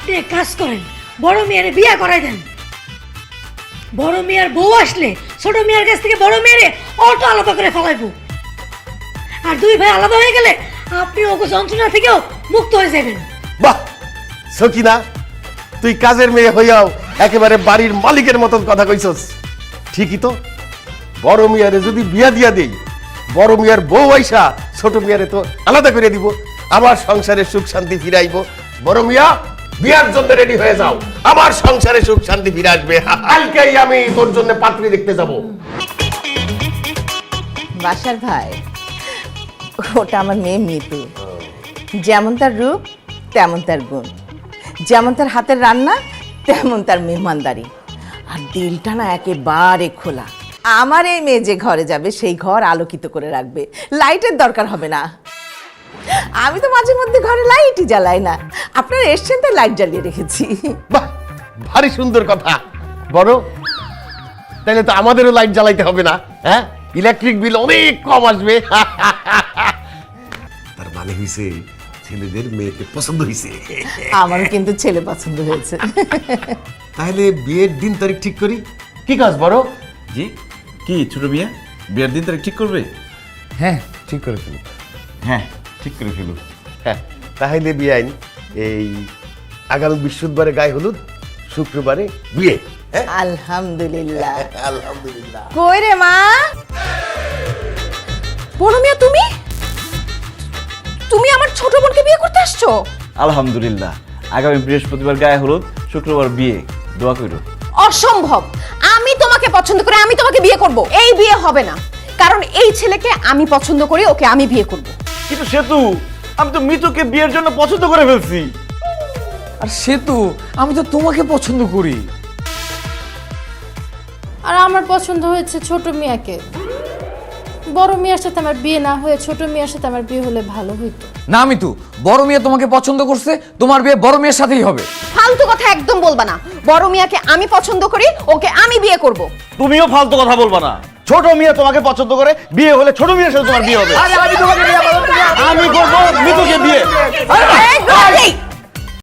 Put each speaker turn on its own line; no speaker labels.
আপনি এক কাজ করেন, বড় মেয়ের বিয়ে করাই দেন। বড় মেয়ের বউ আসলে ছোট মেয়ের কাছ থেকে বড় মেয়েরে অটো আলাদা করে ফেলাইবো। আর দুই ভাই আলাদা হয়ে গেলে আপনি ওকে যন্ত্রণা থেকেও মুক্ত হয়ে যাবেন।
বাহ সকিনা, তুই কাজের মেয়ে হইয়াও একেবারে বাড়ির মালিকের মতন কথা কইছস। ঠিকই তো, বড় মিয়ারে যদি বিয়া দিয়া দেই, বড় মিয়ার বউ আইসা ছোট মিয়ারে তো আলাদা করে দিব, আমার সংসারে সুখ শান্তি ফিরাইব। বড় মিয়া বিয়ার জন্য রেডি হয়ে যাও, আমার সংসারে সুখ শান্তি ফিরে আসবে। কালকেই আমি তোর জন্য পাত্রী দেখতে যাব।
বাসার ভাই, ওটা আমার মেয়ে মিতু। যেমন তার রূপ তেমন তার গুণ, যেমন তার হাতের রান্না তেমন তার মেহমানদারি, আর দিলটা না একেবারে খোলা। আমার এই মেয়ে যে ঘরে যাবে সেই ঘর আলোকিত করে রাখবে, লাইটের দরকার হবে না। আমি তো মাঝে মধ্যে ঘরে লাইটই জ্বালাই না, আপনারা এসছেন তো লাইট জ্বালিয়ে রেখেছি।
বাহ, ভারী সুন্দর কথা। বড়, তাহলে তো আমাদেরও লাইট জ্বালাইতে হবে না, হ্যাঁ? ইলেকট্রিক বিল অনেক কম আসবে। তার মানে হইছে ছেলেদের মেয়েকে পছন্দ হইছে।
আমারও কিন্তু ছেলে পছন্দ হয়েছে।
তাহলে বিয়ের দিন তারিখ ঠিক করি, কি কাজ বড়?
জি, কি ছোট মিয়া বিয়ের দিন তারিখ ঠিক করবে?
হ্যাঁ, ঠিক করে ফেলু।
হ্যাঁ, ঠিক করে ফেলু।
হ্যাঁ, তাহলে বিয়ে আইন এই আগামী বৃহস্পতিবারে গায়ে হলুদ, শুক্রবারে বিয়ে। হ্যাঁ,
আলহামদুলিল্লাহ।
আলহামদুলিল্লাহ।
কই রে মা? বড় মিয়া, তুমি তুমি আমার ছোট বোনকে বিয়ে করতে আসছো?
আলহামদুলিল্লাহ, আগামী বৃহস্পতিবার গায়ে হলুদ, শুক্রবার বিয়ে, দোয়া করো।
অসম্ভব, আমি তোমাকে পছন্দ করে আমি তোমাকে বিয়ে করব। এই বিয়ে হবে না, কারণ এই ছেলেকে আমি পছন্দ করি, ওকে আমি বিয়ে করব।
কিন্তু সেতু, আমি তো মিতুকে বিয়ের জন্য পছন্দ করে ফেলছি।
আর সেতু, আমি তো তোমাকে পছন্দ করি।
আর আমার পছন্দ হয়েছে ছোট মিয়াকে। বড় মিয়ার সাথে আমার বিয়ে না হয়ে ছোট মিয়ার সাথে আমার বিয়ে হলে ভালো হইতো।
না মিতু, বড় মেয়ে তোমাকে পছন্দ করছে, তোমার বিয়ে বড় মেয়ের সাথেই হবে।
ফালতু কথা একদম বলবা না। বড় মিয়াকে আমি পছন্দ করি, ওকে আমি বিয়ে করব।
তুমিও ফালতু কথা বলবা না। ছোট মিয়া তোমাকে পছন্দ করে, বিয়ে হলে ছোট মিয়ার সাথে তোমার বিয়ে হবে। আমি করবো মিতুকে বিয়ে।